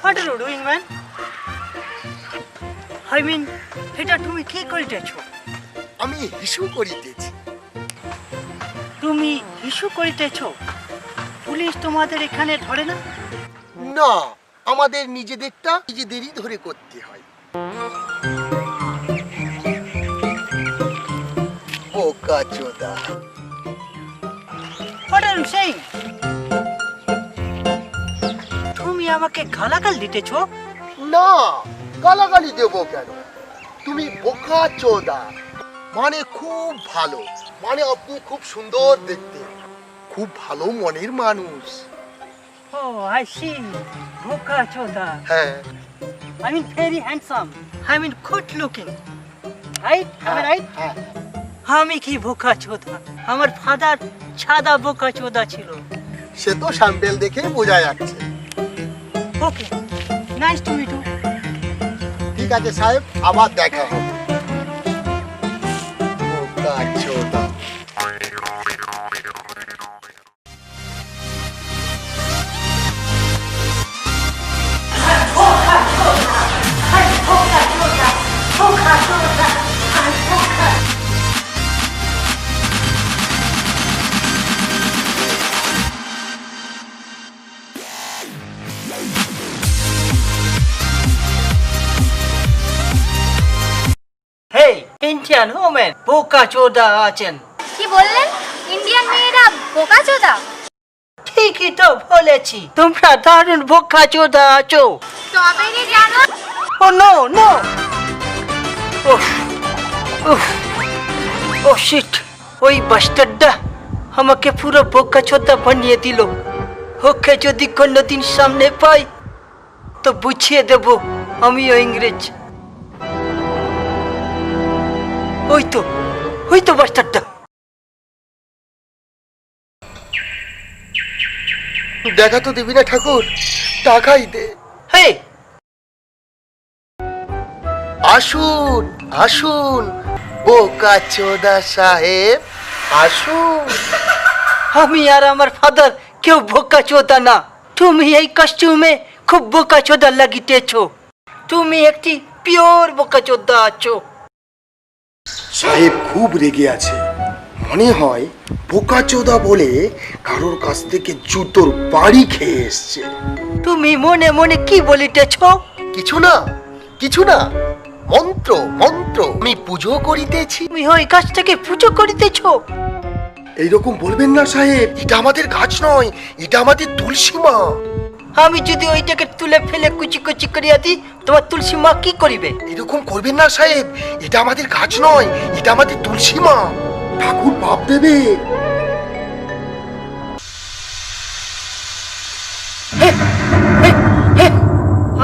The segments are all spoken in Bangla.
What are you doing, man? I mean, এটা তুমি কি করিতেছো? আমি হিসু করিতেছি। তুমি ইস্যু করিতেছো? পুলিশ তোমাদের এখানে ধরে না? না, আমাদের নিজেদেরটা নিজেদেরই ধরে করতে হয়। বোকাচোদা। What are you saying? তুমি আমাকে গালাগাল দিতেছো? না, গালাগালি দেবো কেন? তুমি বোকাচোদা মানে খুব ভালো, মানে আপনি খুব সুন্দর দেখতে, খুব ভালো মনের মানুষ। Oh, I see. বোকা চোদা। হ্যাঁ, I mean very handsome. I mean good looking. Right? Am I right? হ্যাঁ। আমি কি বোকা চোদা? আমার ফাদার সাদা বোকা চোদা ছিল। সে তো স্যাম্পেল দেখে বোঝা যাচ্ছে। Okay. Nice to meet you. ঠিক আছে সাহেব, আবার দেখা হবে। বোকাচোদা। Hey, Indian woman, বোকা চোদা আছেন। কি বললেন? ইন্ডিয়ান মেয়েরা বোকাচোদা? ঠিকই তো বলেছি, তোমরা দারুণ বোকা চোদা আছো। তবে রে জানো, Oh no, no! Oh, oh, oh shit! ওই বাস্টারটা আমাকে পুরো বোকা চোদা বানিয়ে দিল। ওকে যদি কোনোদিন সামনে পাই তো বুঝিয়ে দেব আমিও ইংরেজ। ওই তো বাস্টারটা। দেখা তো দিবি না ঠাকুর, টাকাই দে। হে, আসুন আসুন বোকাচোদা সাহেব, আসুন। আমি আর আমার ফাদার কেউ বোকা চোদা না। তুমি এই কস্টিউমে খুব বোকা চোদা লাগিতেছো। তুমি একটি পিওর বোকা চোদা আছো। সাহেব খুব রেগে আছে, মনে হয় বোকাচোদা বলে কারোর কাছ থেকে জুতোর বাড়ি খেয়ে এসছে। তুমি মনে মনে কি বলিতেছ? কিছু না, কিছু না, মন্ত্র মন্ত্র, আমি পুজো করিতেছি। তুমি ওই গাছটাকে পুজো করিতেছ? এইরকম বলবেন না সাহেব, এটা আমাদের গাছ নয়, এটা আমাদের তুলসী মা। আমি যদি ওইটাকে তুলে ফেলে কুচি কুচি করিয়া দিই, তোমার তুলসী মা কি করিবে? এরকম করবেন না সাহেব, এটা আমাদের গাছ নয়, এটা আমাদের তুলসী মা। ঠাকুর পাপ দেবে।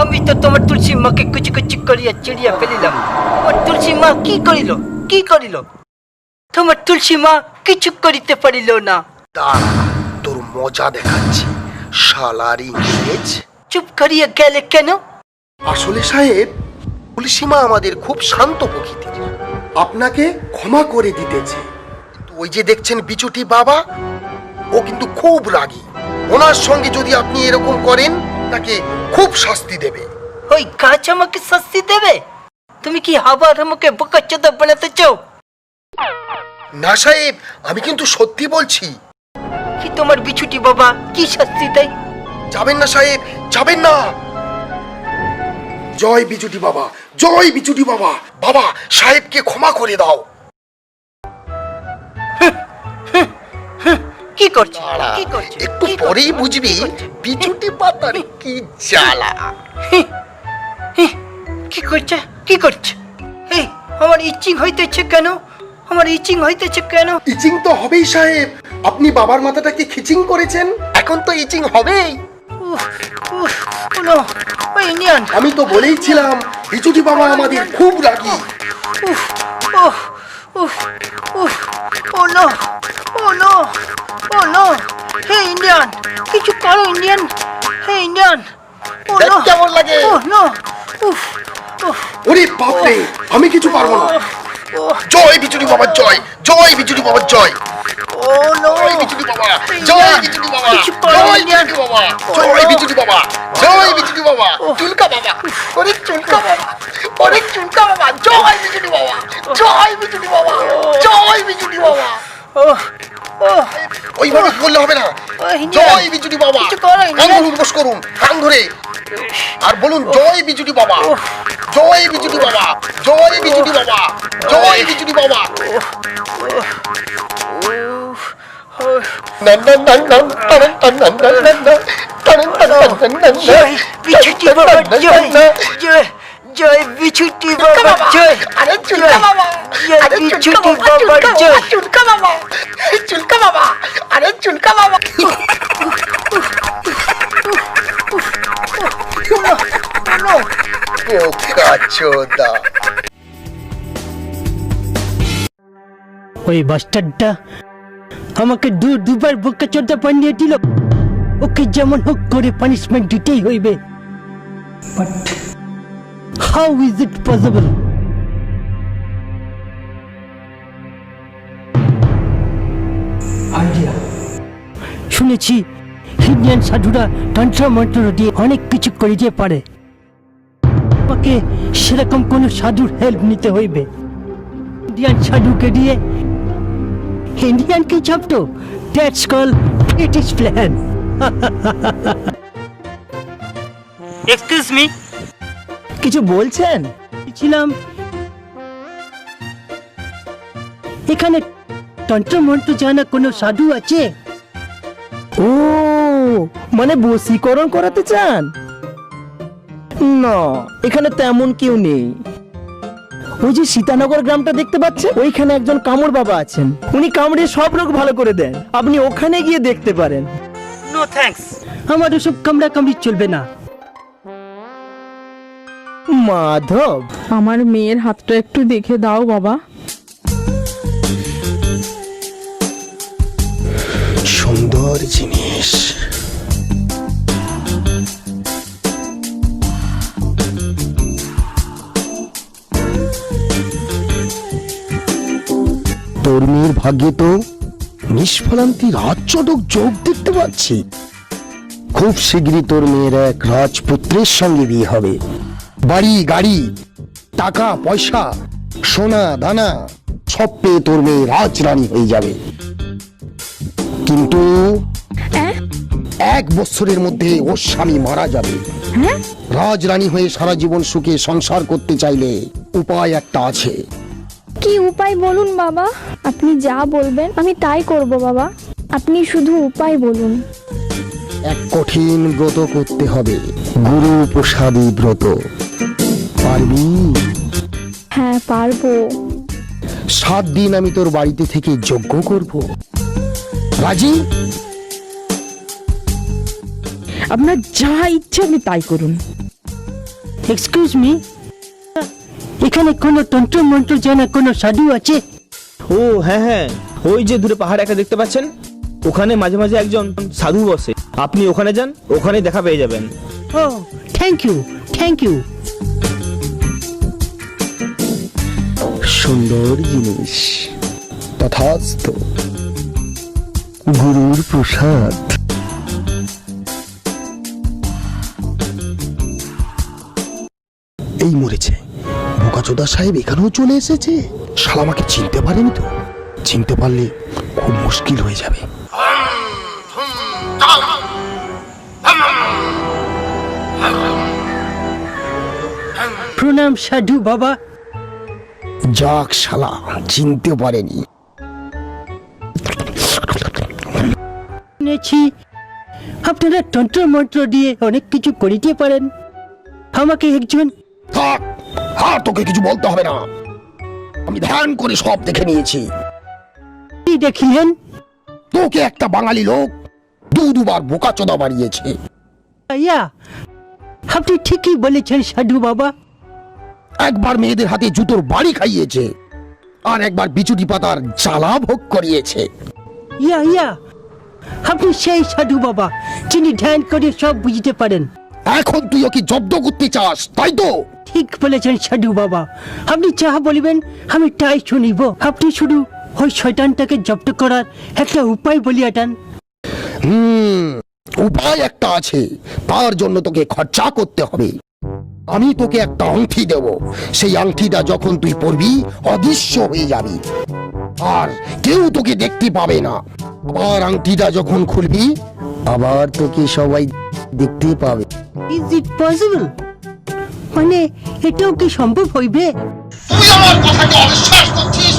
আমি তো তোমার তুলসী মাকে কুচি কুচি করিয়া চিড়িয়া ফেলিলাম। তোমার তুলসী মা কি করিল? কি করিল? তোমার তুলসী মা কিছু করিতে পারিল না। দাঁড়া, তোর মজা দেখাচ্ছি শালার ইংরেজ। চুপ করিয়া গেলে কেন? আসলে সাহেব, তুলসী মা আমাদের খুব শান্ত প্রকৃতির, আপনাকে ক্ষমা করে দিতেছে। ওই যে দেখছেন বিচুটি বাবা, ও কিন্তু খুব রাগী। ওনার সঙ্গে যদি আপনি এরকম করেন, তাকে খুব শাস্তি দেবে। ওই গাছ আমাকে শাস্তি দেবে? তুমি কি আবার আমাকে বোকাচোদা বানাতে চাও? না সাহেব, আমি কিন্তু সত্যি বলছি। কি তোমার বিছুটি বাবা কি শাস্তি দেয়? যাবেন না সাহেব, যাবেন না। জয় বিচুটি বাবা, জয় বিচুটি বাবা। বাবা, সাহেবকে ক্ষমা করে দাও। কি করছে? কি করছে? একটু পরেই বুঝবি বিচুটি পাতার কি জ্বালা। কি করছে? কি করছে? এই আমার ইচিং হইতেছে কেন? আমার ইচিং হইতেছে কেন? ইচিং তো হবেই সাহেব, আপনি বাবার মাথাটাকে খিচিং করেছেন, এখন তো ইচিং হবেই। উফ, উফ, নো, ওই ইন্ডিয়ান। আমি তো বলেইছিলাম বিচুটি বাবা আমাদের খুব রাগী। উফ, উফ, উফ, উফ, ও নো, ও নো, ও নো। হে ইন্ডিয়ান, কিছু করো ইন্ডিয়ান। হে ইন্ডিয়ান, ও দেখ নো, কেমন লাগে। ও নো, উফ, উফ, ওরে বাপরে, আমি কিছু পারবো না। ও জয় বিচুটি বাবার জয়, জয় বিচুটি বাবার জয়। ও নো, জয় বিচুটি বাবা, জয় বিচুটি বাবা, কিছু করো, জয় ইন্ডিয়ান। বিচুটি বাবা, জয় বিচুটি বাবা, জয় বিচুটি বাবা, চুলকা বাবা, অনেক চুলকা বাবা, অনেক চুলকা বাবা, জয় বিচুটি বাবা, জয় বিচুটি বাবা, জয় বিচুটি বাবা। ও ও ওইভাবে বললে হবে না, ও, ইন্ডিয়ান। জয় বিচুটি বাবা, কিছু করো, কান ইন্ডিয়ান। ধরুন, বস করুন, কান ধরে আর বলুন জয় বিচুটি বাবা, জয় বিচুটি বাবা, জয় বিচুটি বাবা, জয় বিচুটি বাবা। নন নন নন নন টারন টান নন নন নন নন টারন টান নন নন নন জয় বিচুটি বাবা, জয় জয় জয় বিচুটি বাবা, জয় আরে চুলকা বাবা, জয় আরে বিচুটি চুলকা বাবা, বাবা, জয় চুলকা বাবা, চুলকা বাবা, আরে চুলকা বাবা। কাচোদা ওই বাস্টারটা আমাকে দুবার বোকা চোদ্দা বানিয়ে দিল। ওকে যেমন হোক করে পানিশমেন্ট দিতেই হইবে। But how is it possible? Idea শুনেছি ইন্ডিয়ান সাধুরা তন্ত্র মন্ত্র দিয়ে অনেক কিছু করিতে পারে। আমাকে সেরকম কোন সাধুর হেল্প নিতে হইবে। ইন্ডিয়ান সাধুকে দিয়ে ইন্ডিয়ান কি চাপতো? That's call British plan. Excuse me, কিছু বলছেন? ছিলাম এখানে তন্ত্র মন্ত্র জানা কোনো সাধু আছে? ও মানে বশীকরণ করাতে চান? না, এখানে তেমন কেউ নেই। ওই যে সীতানগর গ্রামটা দেখতে পাচ্ছেন, ওইখানে একজন কামড় বাবা আছেন। উনি কামড়ে সব রোগ ভালো করে দেন। আপনি ওখানে গিয়ে দেখতে পারেন। নো থ্যাঙ্কস, আমার ওসব কামড়া কামড়ি চলবে না। মাধব, আমার মেয়ের হাতটা একটু দেখে দাও বাবা। সুন্দর জিনিস। তোর মেয়ের ভাগ্যে তো নিষ্ফলান্তি রাজচটক যোগ দেখতে পাচ্ছি। খুব শীঘ্রই তোর মেয়ের এক রাজপুত্রের সঙ্গে বিয়ে হবে। বাড়ি গাড়ি, টাকা পয়সা, সোনা দানা সব পেয়ে তোর মেয়ে রাজরানী হয়ে যাবে। কিন্তু 1 বছরের মধ্যে ওর স্বামী মারা যাবে। রাজরানী হয়ে সারা জীবন সুখে সংসার করতে চাইলে উপায় একটা আছে। কি উপায় বলুন বাবা, আপনি যা বলবেন আমি তাই করব বাবা, আপনি শুধু উপায় বলুন। এক কঠিন ব্রত করতে হবে, গুরু প্রসাদী ব্রত। পারবি? হ্যাঁ পারবো। 7 দিন আমি তোর বাড়িতে থেকে যজ্ঞ করব। রাজি? আপনার যা ইচ্ছে আপনি তাই করুন। এক্সকিউজ মি, এখানে কোনো তন্ত্র মন্ত্র জানা কোনো সাধু আছে? ও হ্যাঁ হ্যাঁ, ওই যে দূরে পাহাড় একটা দেখতে পাচ্ছেন, ওখানে মাঝে মাঝে একজন সাধু বসে। আপনি ওখানে যান, ওখানে দেখা পেয়ে যাবেন। ও থ্যাংক ইউ, থ্যাংক ইউ। সুন্দর জিনিস, তথাস্তু। গুরুর প্রসাদ। এই মরেছে, বোকাচোদা সাহেব এখানেও চলে এসেছে। শালা আমাকে চিনতে পারেনি তো? চিনতে পারলে খুব মুশকিল হয়ে যাবে। প্রণাম সাধু বাবা। যাক শালা, চিনতে পারেনি। শুনেছি আপনারা তন্ত্র মন্ত্র দিয়ে অনেক কিছু করিতে পারেন। আমাকে একজন থাক, আর তোকে কিছু বলতে হবে না। আমি ধ্যান করে সব দেখে নিয়েছি। কি দেখিলেন? তোকে একটা বাঙালি লোক দুবার বোকাচোদা বাড়িয়েছে। ইয়া, আপনি ঠিকই বলেছেন সাধু বাবা। একবার মেয়েদের হাতে জুতোর বাড়ি খাইয়েছে, আর একবার বিচুটি পাতার জ্বালা ভোগ করিয়েছে। ইয়া ইয়া, আপনি সেই সাধু বাবা যিনি ধ্যান করে সব বুঝতে পারেন। এখন তুই ওকে জব্দ করতে চাস, তাই তো? ঠিক বলেছেন সাধু বাবা, আপনি যা বলবেন আমি তাই শুনিব। আপনি শুধু ওই শয়তানটাকে জব্দ করার একটা উপায় বলিয়া দেন। উপায় একটা আছে, তার জন্য তোকে খরচা করতে হবে। আমি তোকে একটা আংটি দেব, সেই আংটিটা যখন তুই পরবি অদৃশ্য হয়ে যাবি, আর কেউ তোকে দেখতে পাবে না। আবার আংটিটা যখন খুলবি আবার তোকে সবাই দেখতে পাবে। Is it possible? মানে এটাও কি সম্ভব হইবে? তুই আমার কথাকে অবিশ্বাস করছিস?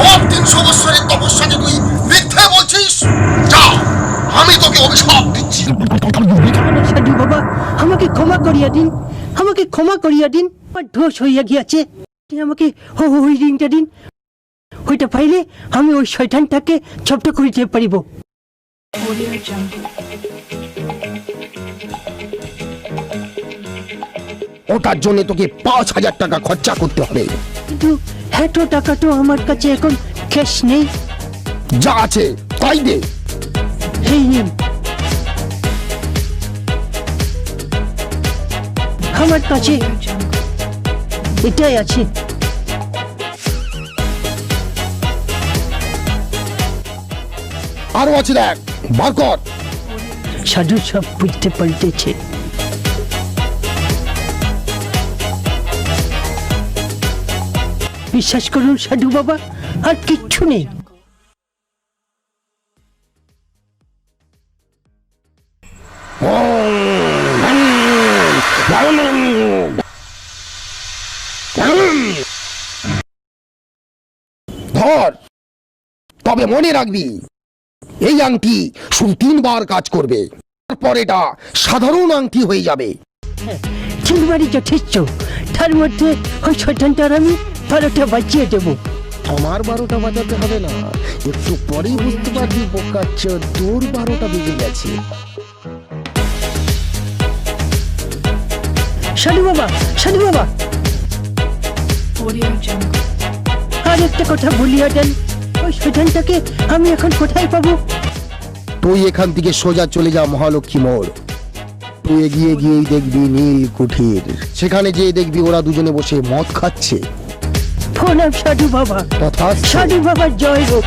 আমার 300 বছরের তপস্যাকে তুই মিথ্যে বলছিস? যা, আমি তোকে অভিশাপ দিচ্ছি। সাধু বাবা, আমাকে ক্ষমা করিয়া দিন, আমাকে ক্ষমা করিয়া দিন। আমার দোষ হইয়া গিয়াছে, আমাকে ওই রিংটা দিন। ওইটা পাইলে আমি ওই শয়তানটাকে জব্দ করিতে পারিব। ওটার জন্য তোকে 5,000 টাকা খরচা করতে হবে। কিন্তু এত টাকা তো আমার কাছে এখন ক্যাশ নেই। যা আছে তাই দে। এই নিন, আমার কাছে এটাই আছে। আরো আছে, দেখ, বার কর। সাধু সব বুঝতে পারতেছে। বিশ্বাস করুন সাধু বাবা, আর কিচ্ছু নেই। ধর, তবে মনে রাখবি এই আংটি শুধু 3 বার কাজ করবে, তারপর এটা সাধারণ আংটি হয়ে যাবে। 3 বারই যথেষ্ট। তার মধ্যে ওই শয়তানটার আমি 12টা বাজিয়ে দেবো। আমার 12টা বাজাতে হবে না, একটু পরেই বুঝতে পারবি বোকাচ্ছ তোর 12টা বেজে গেছে। সাধু বাবা, সাধু বাবা, আর একটা কথা বলিয়া দেন, ওই শয়তানটাকে আমি এখন কোথায় পাবো? তুই এখান থেকে সোজা চলে যা মহালক্ষ্মী মোড়। তুই এগিয়ে গিয়েই দেখবি নীল কুঠির, সেখানে যেয়ে দেখবি ওরা দুজনে বসে মদ খাচ্ছে। প্রণাম সাধু বাবা। তথাস্তু। সাধু বাবার জয় হোক।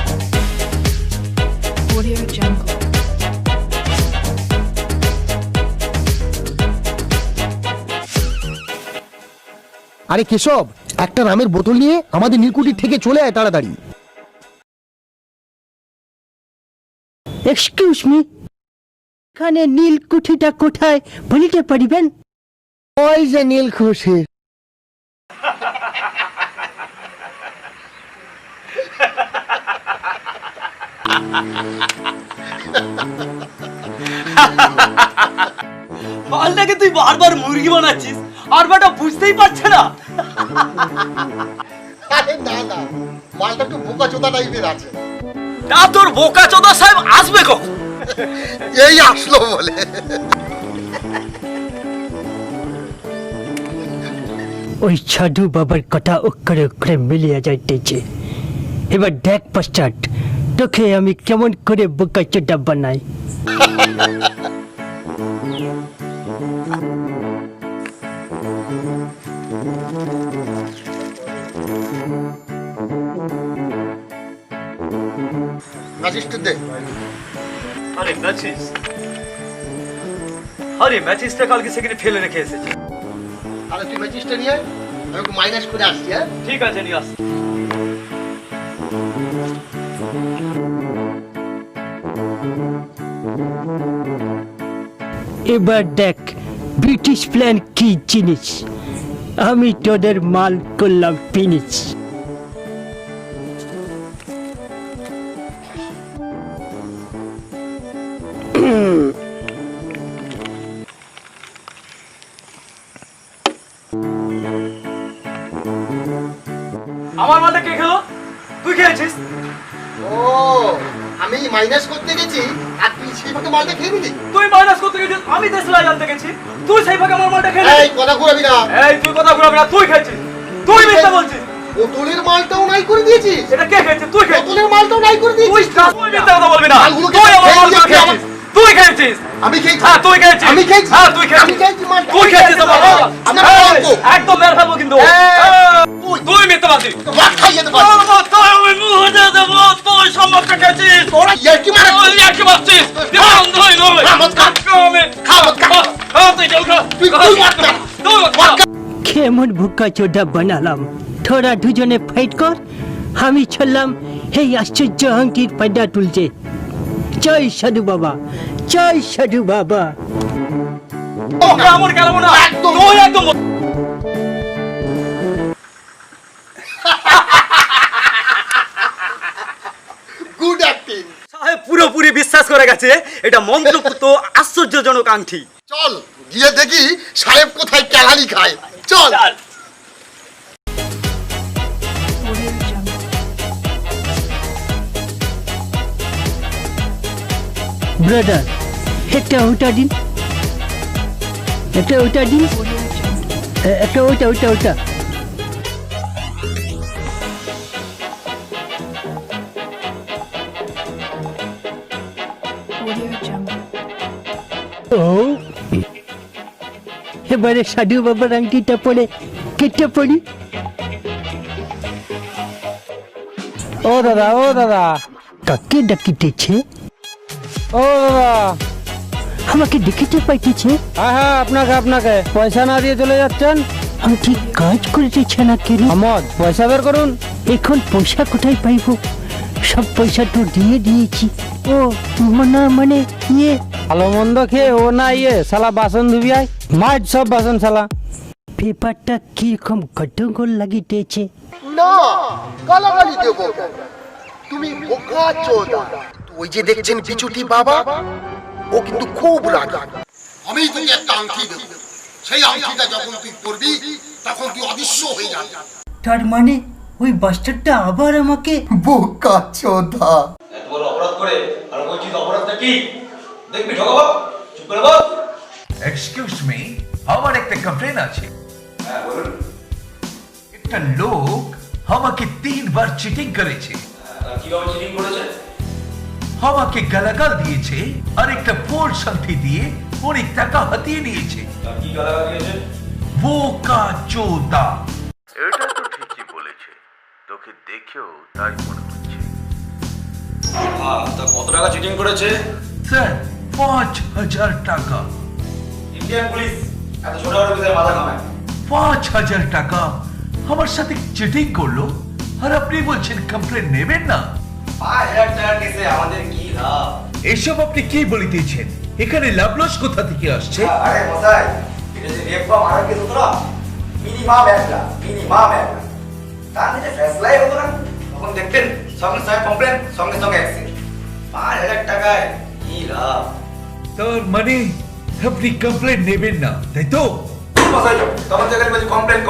আরে কেশব, একটা রামের বোতল নিয়ে আমাদের নীলকুঠির থেকে চলে আয় তাড়াতাড়ি। এক্সকিউজ মি, এখানে নীলকুঠিটা কোথায় বলিতে পারিবেন? ওই যে নীলকুঠি। মালটাকে তুই বারবার মুরগি বানাচ্ছিস আর বেটা বুঝতেই পারছে না। আরে না না, মালটা একটু বোকা চোদা টাইপের আছে। তা তোর বোকা চোদা সাহেব আসবে কখন? এই আসলো বলে। ওই সাধু বাবার কথা অক্ষরে অক্ষরে মিলিয়ে যাইতেছে। এবার দেখ পশ্চাৎ, তোকে আমি কেমন করে বোকা চোদা বানাই। ম্যাজিস্ট্রেট দে। আরে ম্যাচিস, আরে ম্যাচিসটা কালকে সেখানে ফেলে রেখে এসেছি। আরে তুই ম্যাজিস্ট্রেট নিয়ে আয়, আমি একটু মাইনাস করে আসছি। হ্যাঁ ঠিক আছে, নিয়ে আস। এবার দেখ ব্রিটিশ প্ল্যান কি জিনিস। আমি তোদের মাল করলাম ফিনিশ। আমার মালটা কে খেলো? তুই খেয়েছিস? ও, আমি মাইনাস করতে গেছি আর তুই সেই ফাঁকে মালটা খেয়ে নিলি। তুই মাইনাস করতে গেছিস, আমি দেশলাই জানতে গেছি, তুই সেই ভাগে আমার মালটা খেলি। এই কথা ঘুরাবি না। এই তুই কথা ঘুরাবি না, তুই খেয়েছিস। তুই মিথ্যা বলছিস। বোতলের মালটাও নাই করে দিয়েছিস। এটা কে খেয়েছে? তুই খেয়েছিস। বোতলের মালটাও নাই করে তুই দিয়েছিস। তুই মিথ্যা কথা বলবি না। মালগুলোকে তুই আমার খেয়ে মালটা দিয়েছিস। খেয়েছিস। তুই খেয়েছিস। আমি খেয়েছি। হ্যাঁ তুই খেয়েছিস। আমি খেয়েছি। হ্যাঁ তুই খেয়েছিস। আমি খেয়েছি মালটা। তুই খেয়েছিস আমার মাল। আমি এই, বলবো। একদম মেরে ফেলবো কিন্তু। এই, এই, তুই তুই মিথ্যাবাদী। ভাত খাইয়ে দেবো তুই আমি মুহূর্তে দেবো, তুই সম্পর্কে গেছিস। তোরা ইয়ার্কি মারা তুই ইয়ার্কি মারছিস। তুই নয়। খা, মদ খা। আমি খা, মদ খা। খা, তুই যাও খা। তুই মদ খা। তুই মদ খা। কেমন বুকা চোদা বানালাম, তোরা দুজনে ফাইট কর, আমি চললাম এই আশ্চর্য আংটির পাড্ডা তুলছে। জয় সাধু বাবা, জয় সাধু বাবা। তোকে আমার গেলাম না। একদম। তুই একদম গুড অ্যাক্টিং। সাহেব পুরোপুরি বিশ্বাস করে গেছে এটা মন্ত্রপুত আশ্চর্যজনক আংটি। চল গিয়ে দেখি সাহেব কোথায় কেলানি খায়। চল। চল। ব্রাদার, একটা ওটা দিন, একটা ওটা দিন, একটা ওটা ওটা ওটা। ও এবারে সাধু বাবার আংটিটা পরে কেটে পড়ি। ও দাদা কাকে ডাকিতেছে? ও দাদা, আমাকে দেখিতে পাইতেছে? হ্যাঁ আপনাকে পয়সা না দিয়ে চলে যাচ্ছেন। আমি ঠিক কাজ করিতেছে না কেন? আমদ, পয়সা বের করুন। এখন পয়সা কোথায় পাইব? সব পয়সা তো দিয়ে দিয়েছি। ও মানে ইয়ে, ভালো মন্দ খেয়ে ও না শালা বাসন ধুবি আয়, মাছ সব বাসন শালা। পেপারটা কিরকম গন্ডগোল লাগিতেছে। না, গালাগালি দেবো কেন? তুমি বোকা চোদা। ওই যে দেখছেন বিচুটি বাবা, ও কিন্তু খুব রাগী। আমি তোকে একটা আংটি দেবো, সেই আংটিটা যখন তুই পরবি তখন তুই অদৃশ্য হয়ে যাবি। তার মানে ওই বাস্টারটা আবার আমাকে? বোকা চোদা। এত বড় অপরাধ করে আর বলছিস অপরাধটা কি? দেখবি ঠকাবো, চুপ করে বল। এক্সকিউজ মি, আমার একটা কমপ্লেন আছে। হ্যাঁ বলুন। একটা লোক আমাকে 3 বার চিটিং করেছে, কিভাবে চিটিং করেছে? আমাকে গালাগাল দিয়েছে আর একটা ফোর শান্তি দিয়ে অনেক টাকা হাতিয়ে নিয়েছে। তার কি গালাগাল দিয়েছে? বোকা চোদা। এটা তো ঠিকই বলেছে, তোকে দেখেও তাই মনে হচ্ছে। হ্যাঁ, তা কত টাকা চিটিং করেছে? স্যার, 5,000 টাকা। ইন্ডিয়ান পুলিশ এত ছোটখাটো বিষয়ে মাথা ঘামায়। 5,000 টাকা আমার সাথে চিটিং করলো, আর আপনি বলছেন কমপ্লেন নেবেন না? 5,000 টাকার কেসে আমাদের কি লাভ? এসব আপনি কি বলিতেছেন? এখানে লাভ লস কোথা থেকে আসছে? আরে মশাই, এটা যে রেপ বা মারার কেস হতো না, মিনিমাম 1 লাখ, তার নিচে ফেসলাই হতো না, তখন দেখতেন সঙ্গে সঙ্গে কমপ্লেন, সঙ্গে সঙ্গে অ্যাকশন। 5,000 টাকায় কি লাভ? তার মানে আপনি কমপ্লেন নেবেন না, তাই তো? মশাই, তখন থেকে বলছি কমপ্লেন,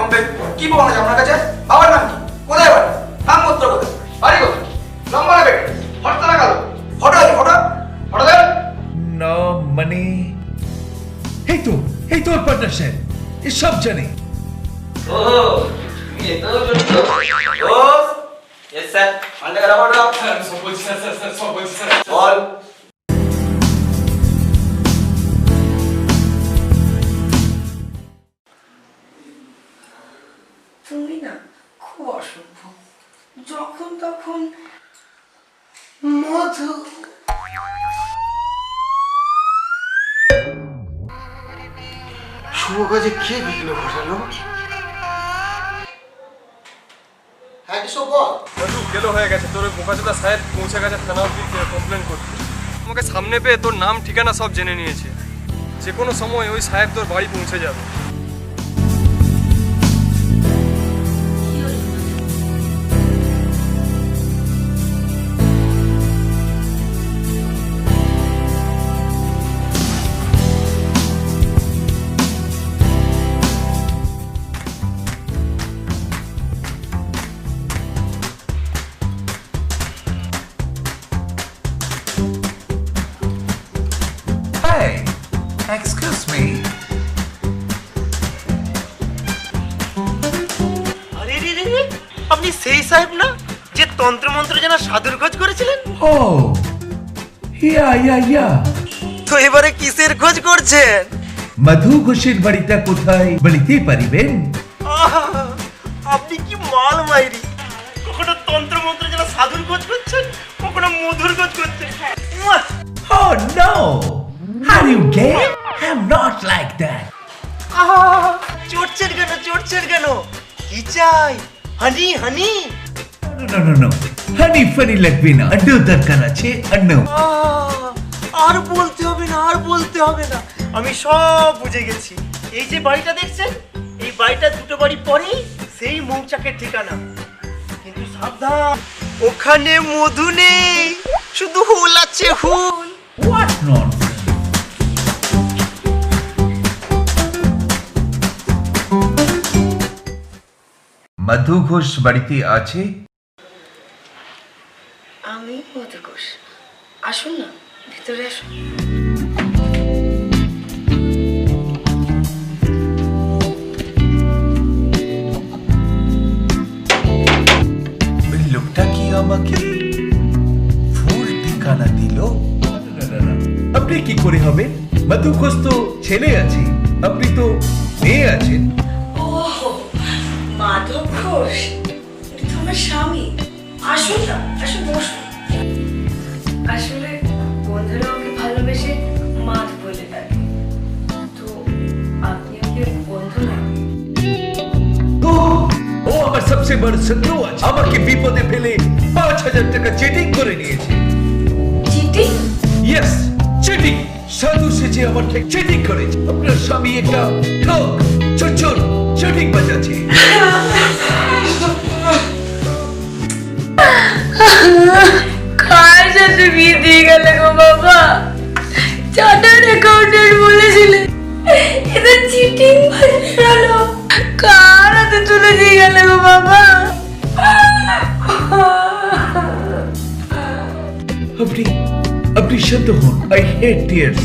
কি পাবো না আপনার কাছে? বাবার নাম কি? কোথায় বাড়ি? নাম গোত্র কোথায়? বাড়ি কোথায়? লম্বা না বেটে? ফটো না কালো? ফটো আছে, ফটো দেন। না মানে এই তো পার্টনার স্যার, এসব জানে। ওহো, তুমি এটাও জড়িত? বস, ইয়েস স্যার, মানতে গেলা ফটো। সব বলছি স্যার, সব বলছি স্যার। বল। তুমি না খুব অসভ্য, যখন তখন মধু। শুভ কাজে কে বিঘ্ন ঘটালো? হ্যাঁ কিছু বল। গেলো হয়ে গেছে, তোর বোকাচোদা সাহেব পৌঁছে গেছে থানা অব্দি কমপ্লেন করতে। আমাকে সামনে পেয়ে তোর নাম ঠিকানা সব জেনে নিয়েছে, যে কোনো সময় ওই সাহেব তোর বাড়ি পৌঁছে যাবে। Hey, excuse me. আরে রে রে রে, আপনি সেই সাহেব না যে তন্ত্রমন্ত্র জানা সাধুর খোঁজ করেছিলেন? Oh, yeah. তো এবারে কিসের খোঁজ করছেন? মধু ঘোষের বাড়িটা কোথায় বলিতে পারিবেন? আপনি কি মাল মাইরি, কখনো তন্ত্র মন্ত্র যেন সাধুর খোঁজ করছেন, কখনো মধুর খোঁজ করছেন। মুয়া! Oh no! Are you gay? I'm not like that. চড়ছেন কেন, চড়ছেন কেন? কি চাই? হানি হানি। No. Honey funny লাগবে না, আড্ডু দরকার আছে, আড্ডু। আর বলতে হবে না, আর বলতে হবে না, আমি সব বুঝে গেছি। এই যে বাড়িটা দেখছেন, এই বাড়িটা দুটো বাড়ি পরেই সেই মৌচাকের ঠিকানা। কিন্তু সাবধান, ওখানে মধু নেই, শুধু হুল আছে, হুল। What nonsense? মধু ঘোষ বাড়িতে আছে? আমি মধু ঘোষ। আসুন না, ভিতরে আসুন। ওই লোকটা কি আমাকে ফুল ঠিকানা দিল? না। আপনি কি করে হবে? মধু ঘোষ তো ছেলে আছে, আপনি তো মেয়ে আছেন। ও মাধব ঘোষ, উনি তো আমার স্বামী। আসুন না, আসুন, বসুন। আসলে বন্ধুরা ওকে ভালোবেসে মাধ বলে ডাকে, তো আপনি ওকে বন্ধু না? ও আমার সবচেয়ে বড় শত্রু আছে, আমাকে বিপদে ফেলে 5,000 টাকা চিটিং করে নিয়েছে। চিটিং? Yes, cheating. সাধু সেজে আমার থেকে চিটিং করেছে। আপনার স্বামী একটা ঠক, চোর, চিটিং বাজাচ্ছে। কার সাথে বিয়ে দিয়ে গেলে গো বাবা? চার্টার্ড অ্যাকাউন্টেন্ট বলেছিলে, এটা চিটিং হলো। কার হাতে তুলে দিয়ে গেলে গো বাবা? আপনি শান্ত হন। I hate tears.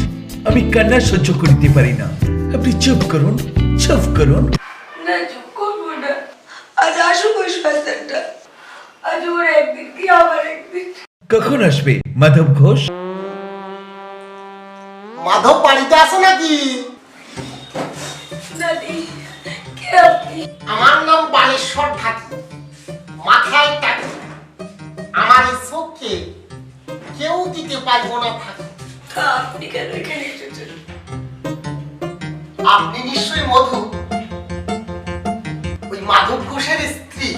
আমি কান্না সহ্য করতে পারি না। আপনি চুপ করুন, চুপ করুন। না, চুপ করবো না। আজ আসুক ওই শয়তানটা, আজ ওর একদিন কি আমার একদিন। কখন আসবে মাধব ঘোষ? মাধব বাড়িতে আসো নাকি? দাদি, কে আপনি? আমার নাম বালেশ্বর ঠাকুর, মাথায় টাকি। আমার এই চোখকে কেউ দিতে পারবো না থাকি। তা আপনি কেন এখানে এসেছেন? আপনি নিশ্চয়ই মধু, ওই মাধব ঘোষের স্ত্রী।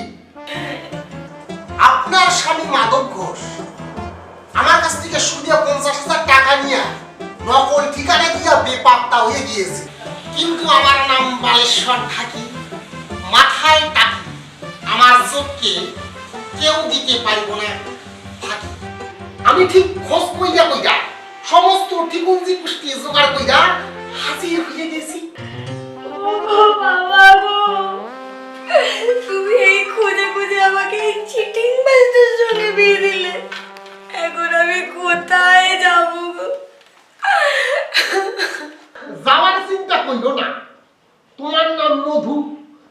আপনার স্বামী মাধব ঘোষ আমার কাছ থেকে সুদে 50,000 টাকা নিয়ে নকল ঠিকানা দিয়া বেপাত্তা হয়ে গিয়েছে। কিন্তু আমার নাম বালেশ্বর থাকি, মাথায় টাকি। আমার চোখকে কেউ দিতে পারবো না থাকি। আমি ঠিক খোঁজ কইরা সমস্ত ঠিকুঞ্জি পুষ্টি জোগাড় কইরা হাজির হয়ে গেছি। ও বাবা গো, তুমি এই খুঁজে খুঁজে আমাকে এই চিটিং মাস্টার সঙ্গে বিয়ে দিলে। এখন আমি কোথায় যাবো গো? যাওয়ার চিন্তা কইরো না, তোমার নাম মধু,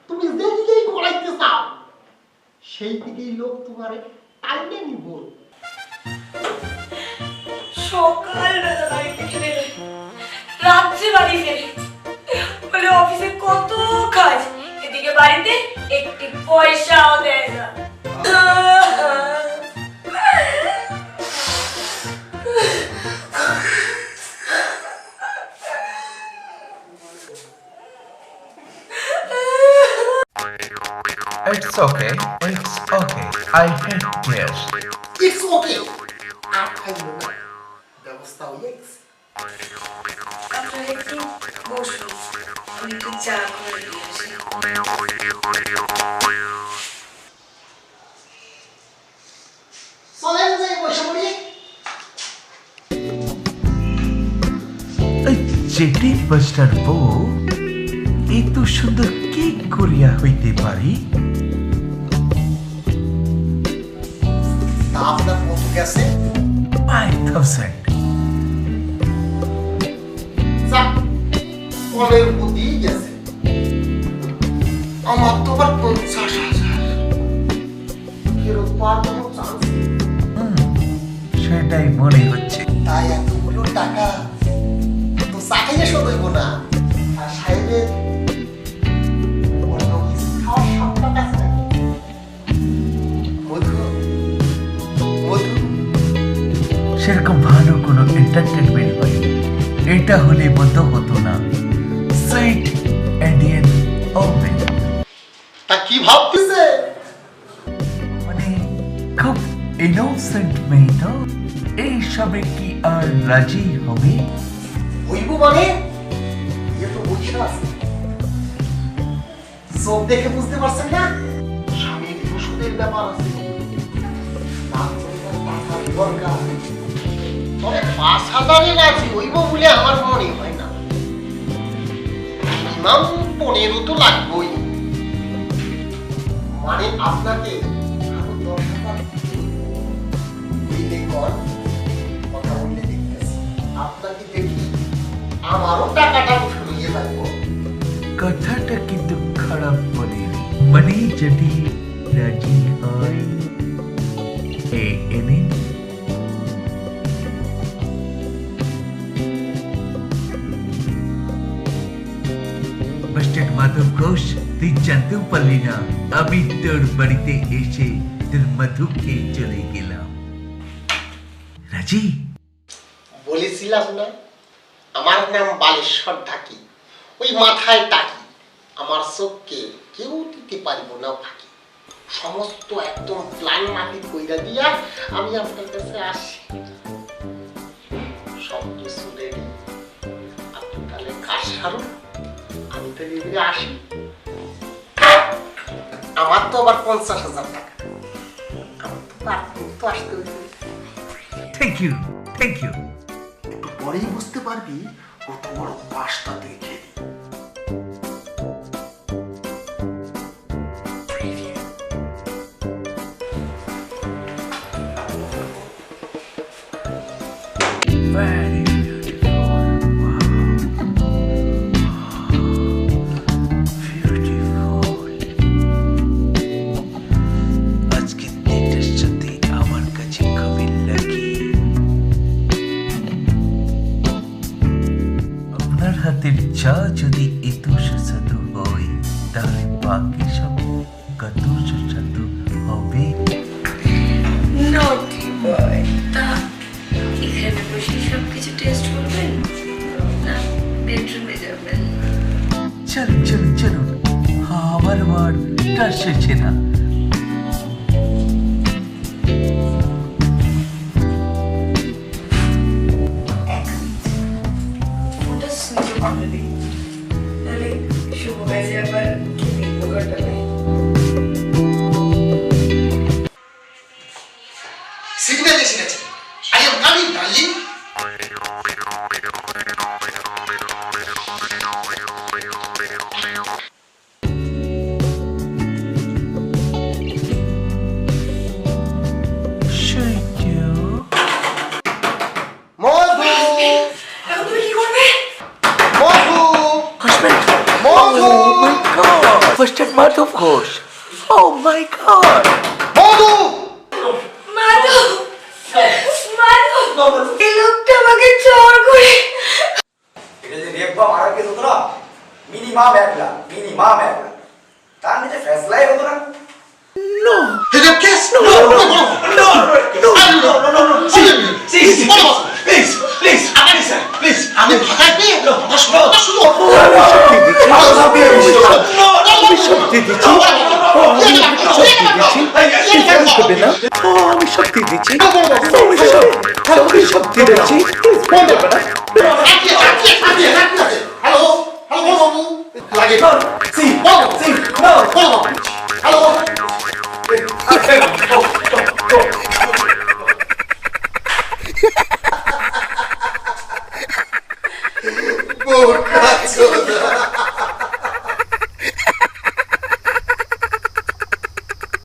তুমি যেদিকেই করাইতে চাও সেই দিকেই লোক তোমারে টাইনে নিব। সকালবেলা বাড়িতে ফেরে, রাত্রে বাড়ি ফেরে, বলে অফিসে কত কাজ, এদিকে বাড়িতে একটি পয়সাও দেয় না। It's okay. It's okay. I hate tears. It's okay. আর খাইলো না, ব্যবস্থা হয়ে গেছে। আপনারা একটু বসুন, আমি একটু চা করে নিয়ে আসি। চলেন যাই বসে পড়ি। চিটিং মাস্টার বউ এত সুন্দর কি করিয়া হইতে পারি? তা আপনার কত গেছে? 5,000। যাক, কলের বুদ্ধি গেছে। আমার তো আবার 50,000 ফেরত পাওয়ার কোনো চান্স নেই। সেটাই মনে হচ্ছে। তাই এতগুলো টাকা তো চাকরিয়ে শোধ হইব না। আর সাহেবের অন্য কিছু খাওয়ার সাপটা কাছে সেরকম ভালো কোনো এন্টারটেনমেন্ট হয় এটা হলে মতো হতো না। সুইট ইন্ডিয়ান ওমেন তা কি ভাবতেছে? মানে খুব ইনোসেন্ট মেয়ে তো, এইসবে কি আর রাজি হবে? হইব মানে এ তো বৈশা আছে, চোখ দেখে বুঝতে পারছেন না স্বামীর ওষুধের ব্যাপার আছে। তবে 5,000-এ রাজি হইব বলে আমার মনে হয় না, মিনিমাম 15 তো লাগবেই। মানে আপনাকে আরো 10,000 দিলে কথা বললে দেখতেছি, আপনাকে দেখি আমারও টাকাটা ফুরিয়ে যাবো। কথাটা কিন্তু খারাপ বলিনি, মানে যদি রাজি হয় এনে মাস্টার মাধব ঘোষ, তুই জানতেও পারলি না আমি তোর বাড়িতে এসে তোর মধু খেয়ে চলে গেলাম। রাজি? বলেছিলাম না আমার নাম বালেশ্বর ঢাকি, ওই মাথায় টাকি, আমার চোখকে কেউ দিতে পারিব না ফাঁকি। সমস্ত একদম প্ল্যান মাটি কইরা দিয়া আমি আপনার কাছে আসি, সব কিছু রেডি। আপনি তাহলে কাজ সারুন, আমি তাহলে এদিকে আসি। আমার তো আবার 50,000 টাকা, আমার তো পার্কিং তো আসতে হইবে। Thank you, thank you. একটু পরেই বুঝতে পারবি কত বড় পাঁচটা দেখে। Very beautiful. Wow. Beautiful. আজকে দিনটার সাথে আমার কাছে খুবই লাকি। আপনার হাতের চা যদি এত সুস্বাদু হয় তাহলে বাকি সব কত সুস্বাদু হবে। নটি বয়, তা এখানে বসে সব কিছু টেস্ট করবেন না বেডরুমে যাবেন? চলুন চলুন চলুন, আমার ওয়ার্ডটা শেষে না। ওটা সুযোগ হবে, তাহলে শুভ কাজে আবার কি বিঘ্ন ঘটাবে? সিগন্যাল এসে গেছে, আই এম কামিং ডার্লিং। মধু, এখন তুমি কি করবে? মধু, মধু, মাস্টার মাধব ঘোষ, ও মাই গড! মধু। মাধব, মাধব, এই লোকটা আমাকে চোর করে। এটা যে রেপ বা মারার কেস হতো না, মিনিমাম 1 লাখ, মিনিমাম 1 লাখ। তার নিচে ফেসলাই হতো না। এটা case no no no no no no please please please please আমি ভাগাইতে কথা শুনো আমি শক্তি দিচ্ছি, আমি শক্তি দিচ্ছি, আমি শক্তি দিচ্ছি। হ্যালো হ্যালো বাবু লাগে সি বাবু সি নো হ্যালো বোকা চোদা।